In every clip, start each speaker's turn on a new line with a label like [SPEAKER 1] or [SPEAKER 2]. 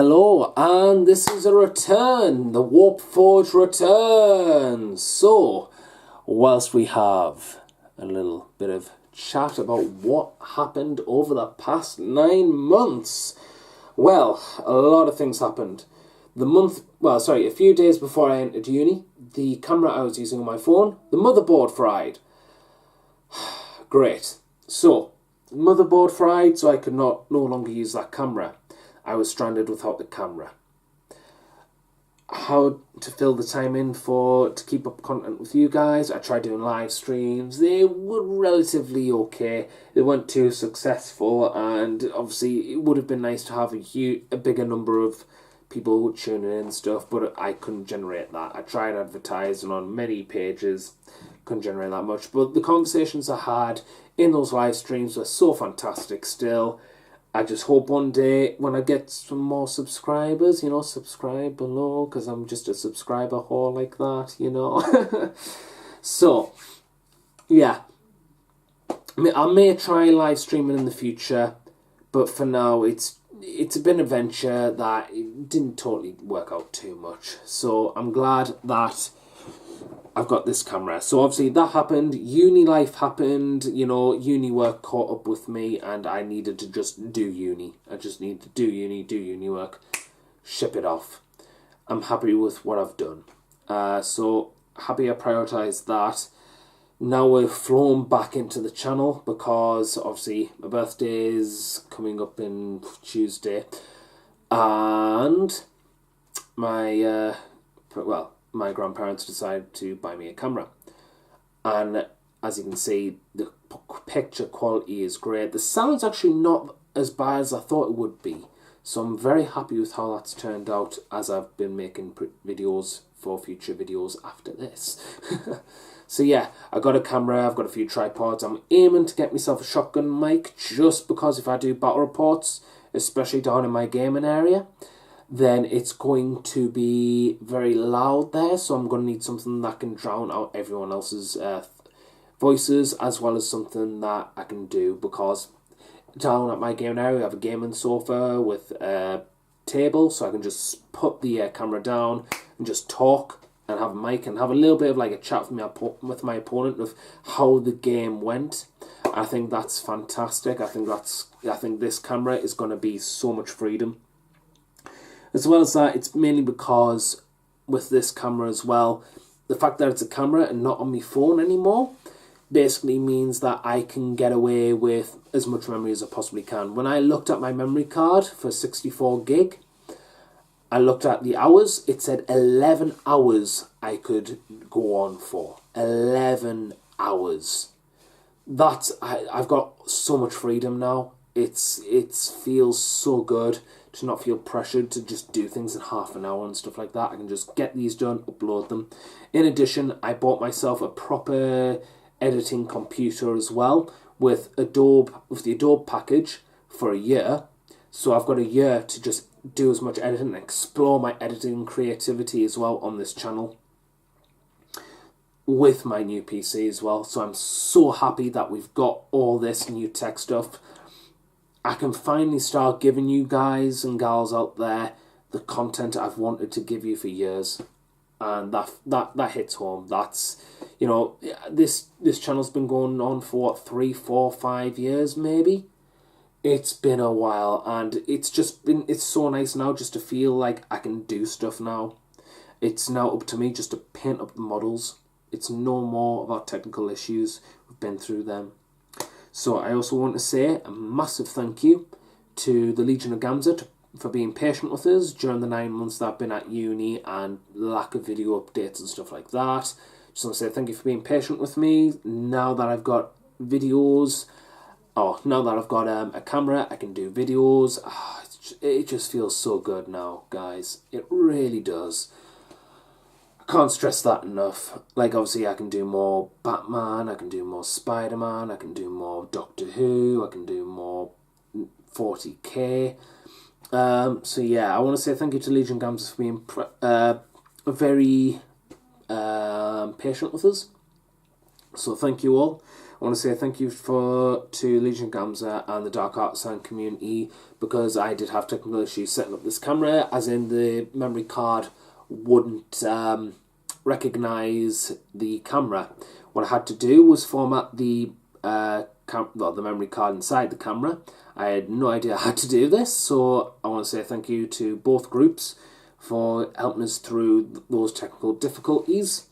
[SPEAKER 1] Hello, and this is a return. The Warpforge returns. So, whilst we have a little bit of chat about what happened over the past 9 months, well, a lot of things happened. A few days before I entered uni, the camera I was using on my phone, the motherboard fried. Great. So, motherboard fried, so I could no longer use that camera. I was stranded without the camera. How to fill the time in to keep up content with you guys? I tried doing live streams. They were relatively okay. They weren't too successful, and obviously it would have been nice to have a bigger number of people tuning in and stuff, but I couldn't generate that. I tried advertising on many pages, couldn't generate that much, but the conversations I had in those live streams were so fantastic still. I just hope one day when I get some more subscribers, subscribe below, because I'm just a subscriber whore like that, So, yeah. I may try live streaming in the future, but for now it's a bit of an adventure that it didn't totally work out too much. So I'm glad that I've got this camera. So obviously that happened, uni life happened, uni work caught up with me, and I needed to just do uni. I just need to do uni work, ship it off. I'm happy with what I've done. So happy I prioritised that. Now we're flown back into the channel because obviously my birthday is coming up in Tuesday, and my grandparents decided to buy me a camera, and as you can see, the picture quality is great. The sound's actually not as bad as I thought it would be, so I'm very happy with how that's turned out, as I've been making videos for future videos after this. So yeah, I got a camera, I've got a few tripods. I'm aiming to get myself a shotgun mic, just because if I do battle reports, especially down in my gaming area, then it's going to be very loud there, so I'm going to need something that can drown out everyone else's voices, as well as something that I can do, because down at my gaming area I have a gaming sofa with a table, so I can just put the camera down and just talk and have a mic and have a little bit of like a chat with my opponent of how the game went. I think that's fantastic. I think this camera is going to be so much freedom. As well as that, it's mainly because with this camera as well, the fact that it's a camera and not on my phone anymore basically means that I can get away with as much memory as I possibly can. When I looked at my memory card for 64 gig, I looked at the hours, it said 11 hours I could go on for. 11 hours. I've got so much freedom now. It feels so good to not feel pressured to just do things in half an hour and stuff like that. I can just get these done, upload them. In addition, I bought myself a proper editing computer as well with the Adobe package for a year. So I've got a year to just do as much editing and explore my editing creativity as well on this channel with my new PC as well. So I'm so happy that we've got all this new tech stuff. I can finally start giving you guys and gals out there the content I've wanted to give you for years, and that hits home. That's, this channel's been going on for what, 3, 4, 5 years maybe. It's been a while, and it's so nice now just to feel like I can do stuff now. It's now up to me just to paint up the models. It's no more about technical issues. We've been through them. So I also want to say a massive thank you to the Legion of Gamza for being patient with us during the 9 months that I've been at uni and lack of video updates and stuff like that. Just want to say thank you for being patient with me. Now that I've got videos, now that I've got a camera, I can do videos. It just feels so good now, guys. It really does. Can't stress that enough. Like, obviously I can do more Batman, I can do more Spider-Man, I can do more Doctor Who, I can do more 40k. So yeah, I want to say thank you to Legion Gamza for being very patient with us. So thank you all. I want to say thank you to Legion Gamza and the Dark Artisan community, because I did have technical issues setting up this camera, as in the memory card wouldn't recognise the camera. What I had to do was format the the memory card inside the camera. I had no idea I had to do this, so I want to say thank you to both groups for helping us through those technical difficulties,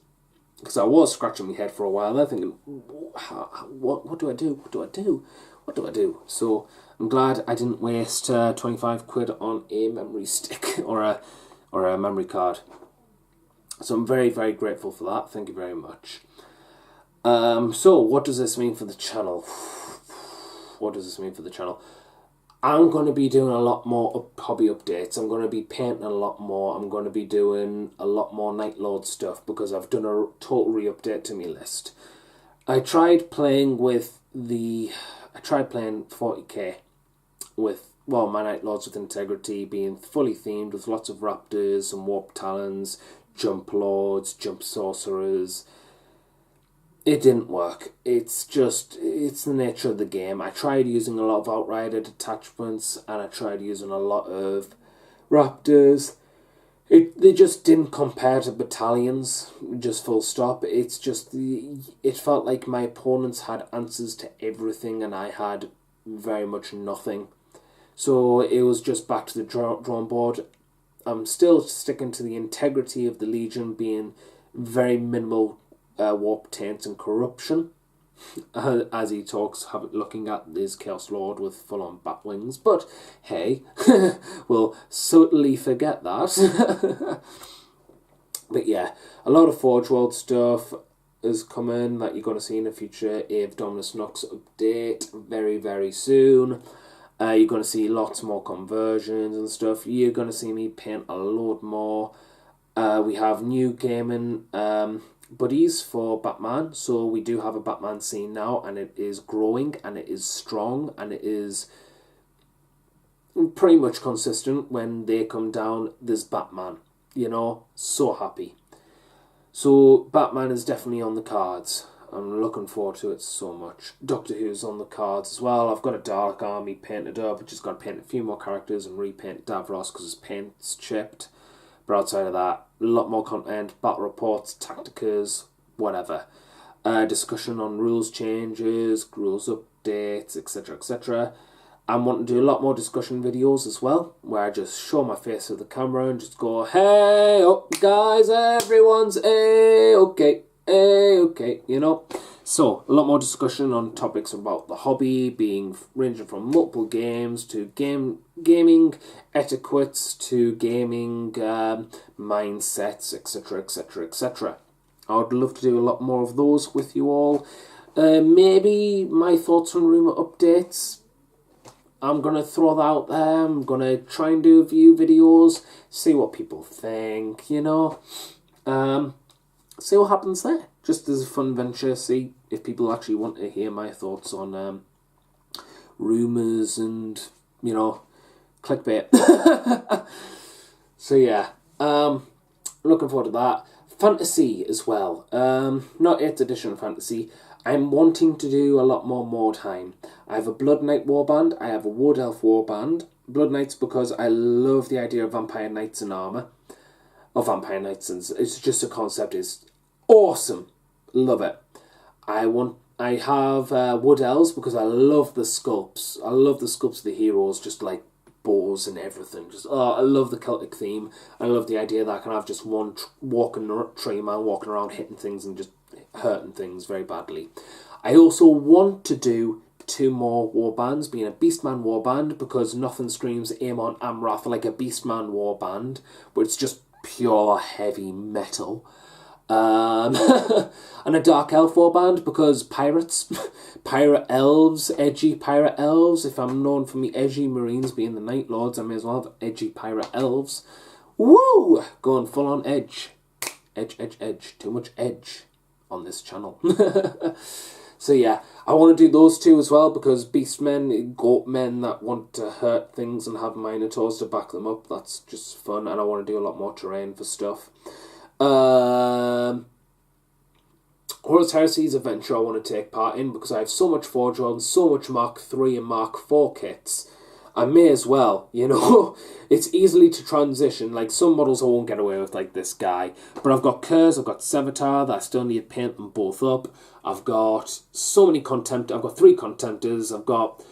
[SPEAKER 1] because I was scratching my head for a while there thinking, what do I do? What do I do? What do I do? So I'm glad I didn't waste 25 quid on a memory stick or a memory card. So I'm very, very grateful for that. Thank you very much. So what does this mean for the channel? What does this mean for the channel? I'm going to be doing a lot more hobby updates. I'm going to be painting a lot more. I'm going to be doing a lot more Night Lord stuff, because I've done a total re-update to my list. I tried playing 40k with, well, my Night Lords with Integrity being fully themed with lots of raptors and warp talons, jump lords, jump sorcerers. It didn't work. It's the nature of the game. I tried using a lot of Outrider detachments, and I tried using a lot of raptors. They just didn't compare to battalions, just full stop. It's just, it felt like my opponents had answers to everything, and I had very much nothing. So it was just back to the drawing board. I'm still sticking to the integrity of the Legion being very minimal warp taint and corruption, as he talks, looking at his Chaos Lord with full-on bat wings. But hey, we'll certainly forget that. But yeah, a lot of Forge World stuff is coming that you're going to see in a future Ave Dominus Nox update very, very soon. You're going to see lots more conversions and stuff. You're going to see me paint a load more. We have new gaming buddies for Batman, so we do have a Batman scene now, and it is growing, and it is strong, and it is pretty much consistent. When they come down, there's Batman, you know, so happy. So Batman is definitely on the cards. I'm looking forward to it so much. Doctor Who's on the cards as well. I've got a Dark Army painted up. I've just got to paint a few more characters and repaint Davros because his paint's chipped. But outside of that, a lot more content, battle reports, tacticas, whatever. Discussion on rules changes, rules updates, etc, etc. I'm wanting to do a lot more discussion videos as well, where I just show my face at the camera and just go, hey, oh, guys, everyone's okay, you know. So, a lot more discussion on topics about the hobby, ranging from multiple games to gaming etiquettes to gaming mindsets, etc, etc, etc. I would love to do a lot more of those with you all. Maybe my thoughts on rumour updates. I'm going to throw that out there. I'm going to try and do a few videos, see what people think, you know. See what happens there. Just as a fun venture, see if people actually want to hear my thoughts on rumours and, you know, clickbait. So yeah, looking forward to that. Fantasy as well. Not 8th edition fantasy. I'm wanting to do a lot more Mordheim. I have a Blood Knight warband. I have a Wood Elf warband. Blood Knights because I love the idea of Vampire Knights in armour. Or Vampire Knights, and it's just a concept is awesome. Love it. I have Wood Elves because I love the sculpts. I love the sculpts of the heroes, just like bows and everything. I love the Celtic theme. I love the idea that I can have just one tree man walking around hitting things and just hurting things very badly. I also want to do 2 more warbands, being a Beastman warband, because nothing screams Amon Amrath like a Beastman warband, but it's just pure heavy metal. And a Dark Elf warband because pirates, pirate elves, edgy pirate elves. If I'm known for me edgy marines being the Night Lords, I may as well have edgy pirate elves. Woo! Going full on edge. Edge, edge, edge. Too much edge on this channel. So yeah, I want to do those 2 as well, because beastmen, goat men that want to hurt things and have minotaurs to back them up, that's just fun, and I want to do a lot more terrain for stuff. Horus Heresy's adventure I want to take part in because I have so much Forge World, so much Mark 3 and Mark 4 kits. I may as well, you know. It's easily to transition. Like, some models I won't get away with, like this guy. But I've got Kurz, I've got Sevatar that I still need to paint them both up. I've got so many I've got 3 Contemptors, I've got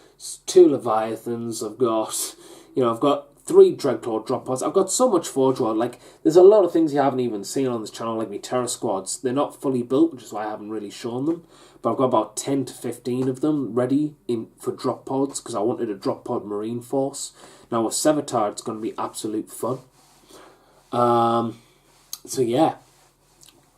[SPEAKER 1] 2 Leviathans, I've got, I've got 3 Dreadclaw drop pods. I've got so much Forge World. Like, there's a lot of things you haven't even seen on this channel, like me Terror Squads. They're not fully built, which is why I haven't really shown them. But I've got about 10 to 15 of them ready for drop pods, because I wanted a drop pod Marine Force. Now with Sevatar, it's going to be absolute fun. So yeah,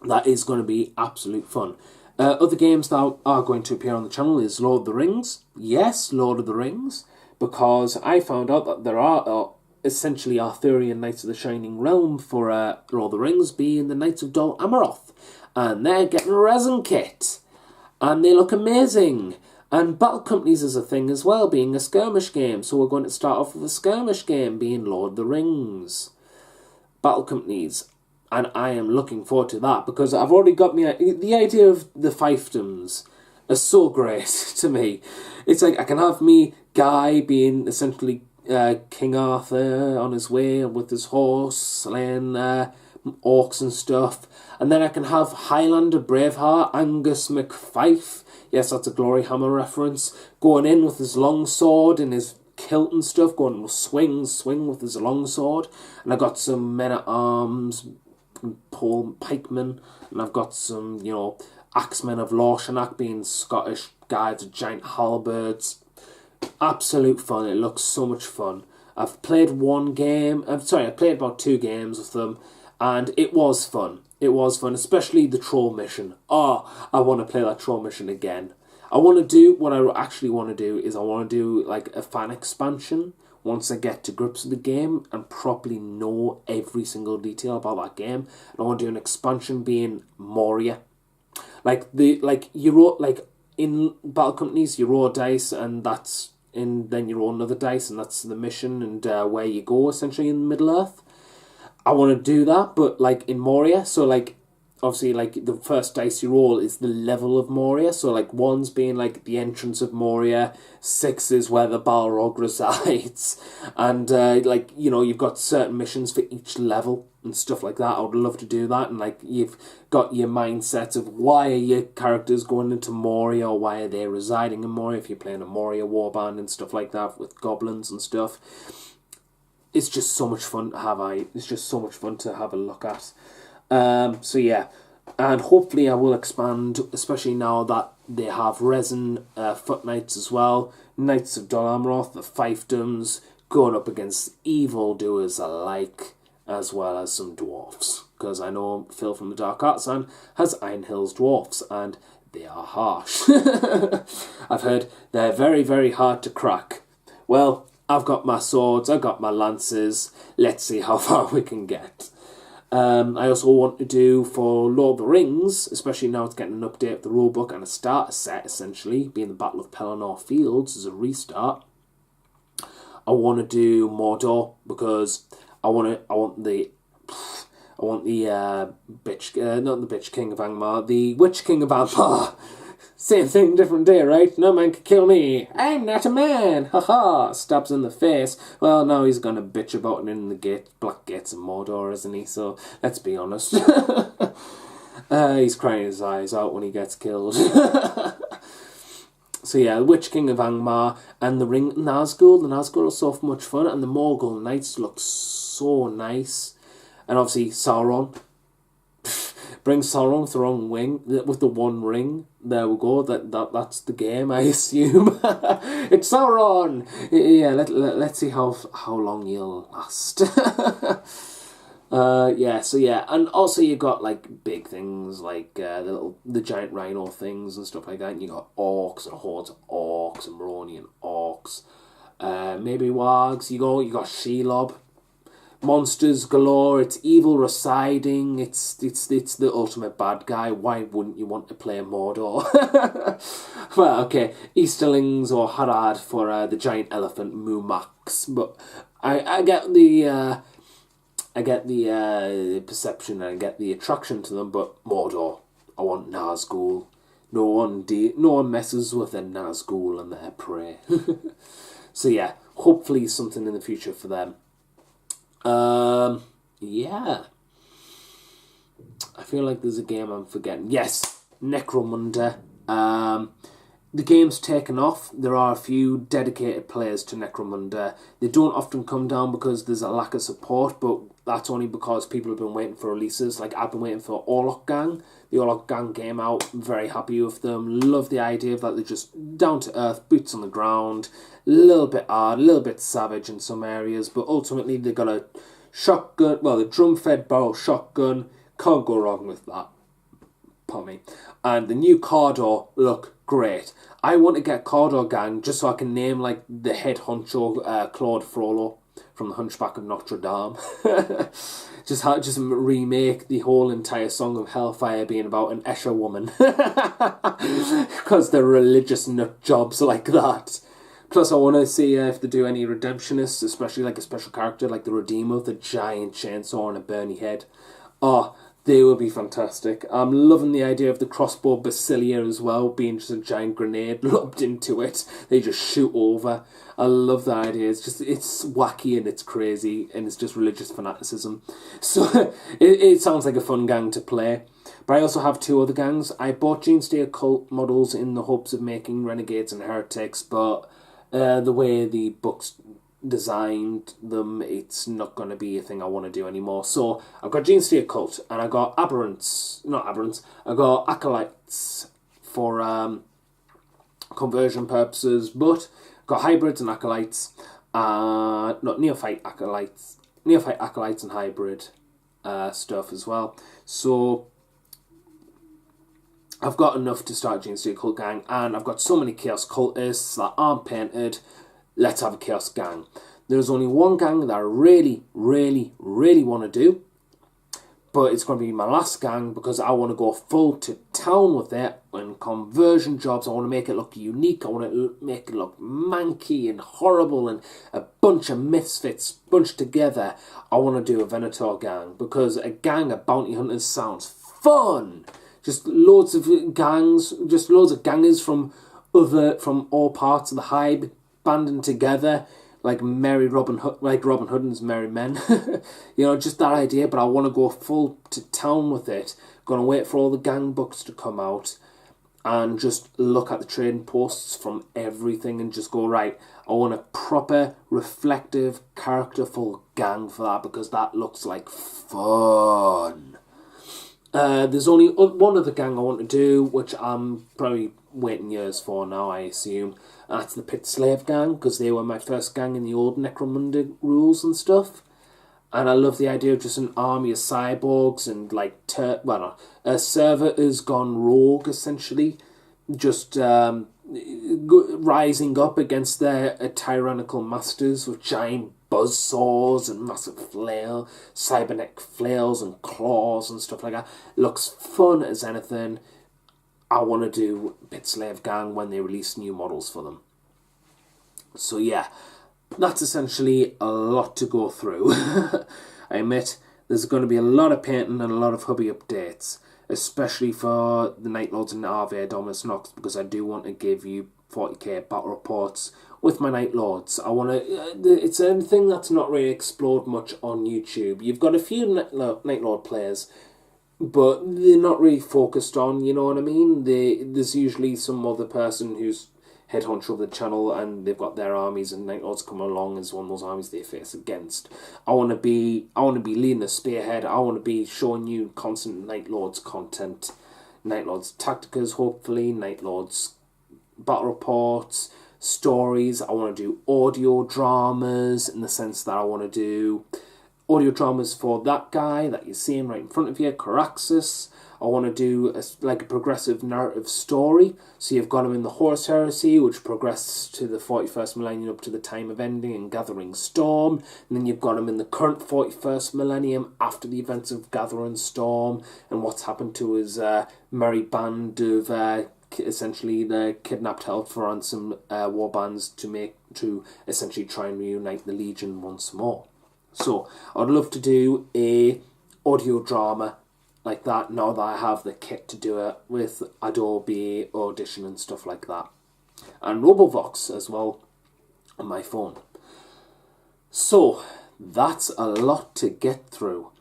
[SPEAKER 1] that is going to be absolute fun. Other games that are going to appear on the channel is Lord of the Rings. Yes, Lord of the Rings, because I found out that there are essentially Arthurian Knights of the Shining Realm for Lord of the Rings, being the Knights of Dol Amroth. And they're getting a resin kit. And they look amazing. And Battle Companies is a thing as well, being a skirmish game. So we're going to start off with a skirmish game, being Lord of the Rings. Battle Companies. And I am looking forward to that, because I've already got the idea of the fiefdoms are so great to me. It's like I can have me Guy being essentially King Arthur on his way with his horse, slaying orcs and stuff. And then I can have Highlander Braveheart, Angus McFife, yes, that's a Glory Hammer reference, going in with his long sword and his kilt and stuff, going swing with his long sword. And I've got some men-at-arms, Paul Pikemen, and I've got some, axemen of Lorshanak being Scottish guys with giant halberds. Absolute fun. It looks so much fun. I've played I played about 2 games with them, and it was fun. It was fun, especially the troll mission. Oh, I want to play that troll mission again. What I actually want to do is I want to do like a fan expansion once I get to grips with the game and properly know every single detail about that game. And I want to do an expansion being Moria. In Battle Companies, you roll dice, and then you roll another dice, and that's the mission and where you go, essentially, in Middle-earth. I want to do that, but, in Moria, so, obviously, the first dice you roll is the level of Moria, so, 1's being, the entrance of Moria, 6 is where the Balrog resides, and, you've got certain missions for each level and stuff like that. I would love to do that, and, you've got your mindsets of why are your characters going into Moria, or why are they residing in Moria, if you're playing a Moria warband and stuff like that, with goblins and stuff. It's just so much fun to have a look at. So yeah, and hopefully I will expand, especially now that they have resin foot knights as well, Knights of Dol Amroth, the fiefdoms, going up against evildoers alike, as well as some dwarfs, because I know Phil from the Dark Arts has Iron Hills dwarfs, and they are harsh. I've heard they're very, very hard to crack. Well, I've got my swords, I've got my lances, let's see how far we can get. I also want to do for Lord of the Rings, especially now it's getting an update of the rulebook and a starter set, essentially, being the Battle of Pelennor Fields as a restart. I want to do Mordor, because I want the Bitch King of Angmar, the Witch King of Angmar. Same thing, different day, right? No man can kill me. I'm not a man. Ha. Stabs in the face. Well, now he's gonna bitch about it in the black gates of Mordor, isn't he? So let's be honest. He's crying his eyes out when he gets killed. So yeah, the Witch King of Angmar and the Ring Nazgul. The Nazgul are so much fun, and the Morgul Knights look so nice. And obviously Sauron. Bring Sauron with the wrong wing, with the one ring. There we go. That's the game, I assume. It's Sauron. Yeah. Let's see how long you'll last. Yeah. So yeah, and also you got big things like the giant rhino things and stuff like that. And you got orcs and hordes of orcs and Maronian orcs. Maybe wargs. You got Shelob. Monsters galore, it's evil residing, it's the ultimate bad guy. Why wouldn't you want to play Mordor? Well, okay, Easterlings or Harad for the giant elephant Mumax, but I get the perception and I get the attraction to them, but Mordor I want Nazgul. No one messes with a Nazgul and their prey. So yeah, hopefully something in the future for them. Yeah. I feel like there's a game I'm forgetting. Yes, Necromunda. The game's taken off. There are a few dedicated players to Necromunda. They don't often come down because there's a lack of support, but that's only because people have been waiting for releases. Like, I've been waiting for Orlok Gang. The Orlok Gang came out. I'm very happy with them. Love the idea of that. They're just down to earth, boots on the ground, a little bit hard, a little bit savage in some areas, but ultimately they've got a shotgun, well, the drum-fed barrel shotgun. Can't go wrong with that. Pardon me. And the new Cardor look great. I want to get Cardor Gang just so I can name like the head honcho Claude Frollo from the Hunchback of Notre Dame. just remake the whole entire Song of Hellfire being about an Escher woman. Because they're religious nut jobs like that. Plus I want to see if they do any redemptionists, especially like a special character like the Redeemer with a giant chainsaw and a burny head. Oh, they will be fantastic. I'm loving the idea of the crossbow Basilia as well, being just a giant grenade lobbed into it. They just shoot over. I love the idea. It's wacky and it's crazy and it's just religious fanaticism. So it sounds like a fun gang to play. But I also have two other gangs. I bought Genesteer Cult models in the hopes of making Renegades and Heretics, but the way the books designed them, it's not going to be a thing I want to do anymore. So I've got Genesteer Cult and I got I got Acolytes for conversion purposes, but I've got Hybrids and Acolytes, Neophyte Acolytes and Hybrid stuff as well. So I've got enough to start Genesteer Cult Gang, and I've got so many Chaos Cultists that aren't painted. Let's have a Chaos Gang. There's only one gang that I really, really, really want to do, but it's going to be my last gang because I want to go full to town with it and conversion jobs. I want to make it look unique. I want to make it look manky and horrible and a bunch of misfits bunched together. I want to do a Venator gang because a gang of bounty hunters sounds fun. Just loads of gangs, just loads of gangers from all parts of the Hive banding together like Robin Hood and his merry men. You know, just that idea. But I want to go full to town with it. Gonna wait for all the gang books to come out and just look at the trading posts from everything and just go, right, I want a proper, reflective, characterful gang for that because that looks like fun. There's only one other gang I want to do, which I'm probably waiting years for now, I assume. And that's the Pit Slave Gang, because they were my first gang in the old Necromunda rules and stuff. And I love the idea of just an army of cyborgs and like a server has gone rogue essentially, just rising up against their tyrannical masters with giant buzzsaws and massive cybernetic flails and claws and stuff like that. Looks fun as anything. I want to do Pit Slave Gang when they release new models for them. So yeah, that's essentially a lot to go through. I admit there's going to be a lot of painting and a lot of hobby updates, especially for the Night Lords and Arve Dominus Nox, because I do want to give you 40k battle reports with my Night Lords. I want to. It's a thing that's not really explored much on YouTube. You've got a few Night Lord players, but they're not really focused on, you know what I mean? There's usually some other person who's head honcho of the channel and they've got their armies and Night Lords come along as one of those armies they face against. I want to be leading the spearhead. I want to be showing you constant Night Lords content. Night Lords Tacticas, hopefully. Night Lords battle reports, stories. I want to do audio dramas in the sense that I want to do audio dramas for that guy that you're seeing right in front of you, Caraxus. I want to do a progressive narrative story. So you've got him in the Horus Heresy, which progresses to the 41st millennium up to the time of ending and Gathering Storm. And then you've got him in the current 41st millennium after the events of Gathering Storm and what's happened to his merry band of essentially the kidnapped, held for ransom war bands to essentially try and reunite the Legion once more. So I'd love to do a audio drama like that now that I have the kit to do it with Adobe Audition and stuff like that. And Robovox as well on my phone. So, that's a lot to get through.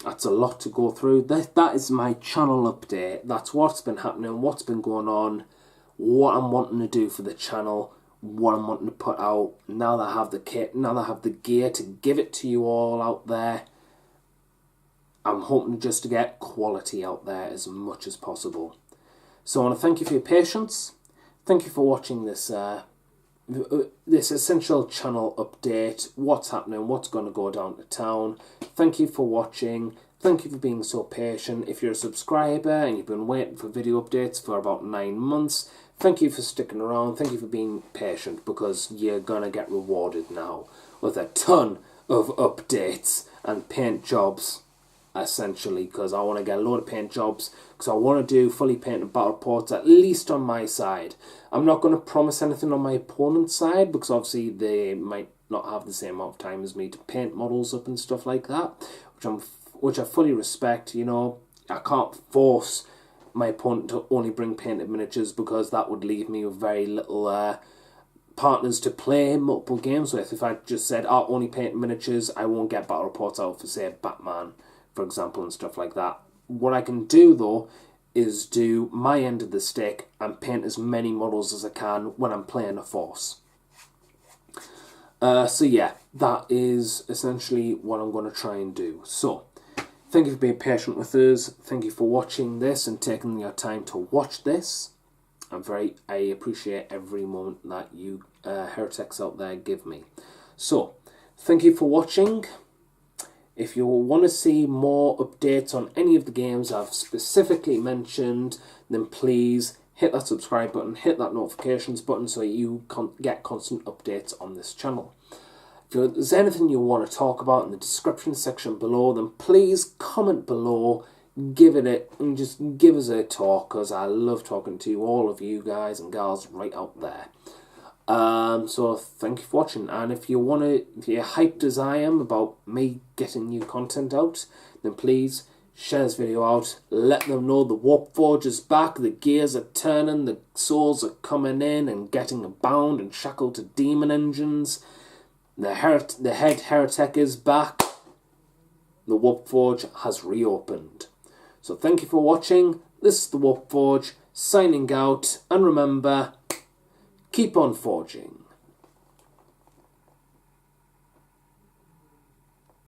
[SPEAKER 1] That's a lot to go through. That is my channel update. That's what's been happening, what's been going on, what I'm wanting to do for the channel, what I'm wanting to put out. Now that I have the kit, now that I have the gear to give it to you all out there, I'm hoping just to get quality out there as much as possible. So I want to thank you for your patience. Thank you for watching this this essential channel update, what's happening, what's going to go down to town. Thank you for watching. Thank you for being so patient. If you're a subscriber and you've been waiting for video updates for about 9 months, thank you for sticking around. Thank you for being patient, because you're going to get rewarded now with a ton of updates and paint jobs, essentially, because I want to get a load of paint jobs, because I want to do fully painted battle reports, at least on my side. I'm not going to promise anything on my opponent's side, because obviously they might not have the same amount of time as me to paint models up and stuff like that, which I fully respect. You know, I can't force my opponent to only bring painted miniatures, because that would leave me with very little partners to play multiple games with. If I just said, oh, only painted miniatures, I won't get battle reports out for, say, Batman, for example, and stuff like that. What I can do, though, is do my end of the stick and paint as many models as I can when I'm playing a force. So yeah, that is essentially what I'm going to try and do. So, thank you for being patient with us. Thank you for watching this and taking your time to watch this. I appreciate every moment that you Hereteks out there give me. So, thank you for watching. If you want to see more updates on any of the games I've specifically mentioned, then please hit that subscribe button, hit that notifications button, so you get constant updates on this channel. If there's anything you want to talk about in the description section below, then please comment below, and just give us a talk, because I love talking to all of you guys and gals right out there. So thank you for watching, and if you're hyped as I am about me getting new content out, then please share this video out, let them know the Warpforge is back, the gears are turning, the souls are coming in and getting bound and shackled to demon engines, the head Heretek is back, the Warpforge has reopened. So thank you for watching. This is the Warpforge signing out, and remember, keep on forging.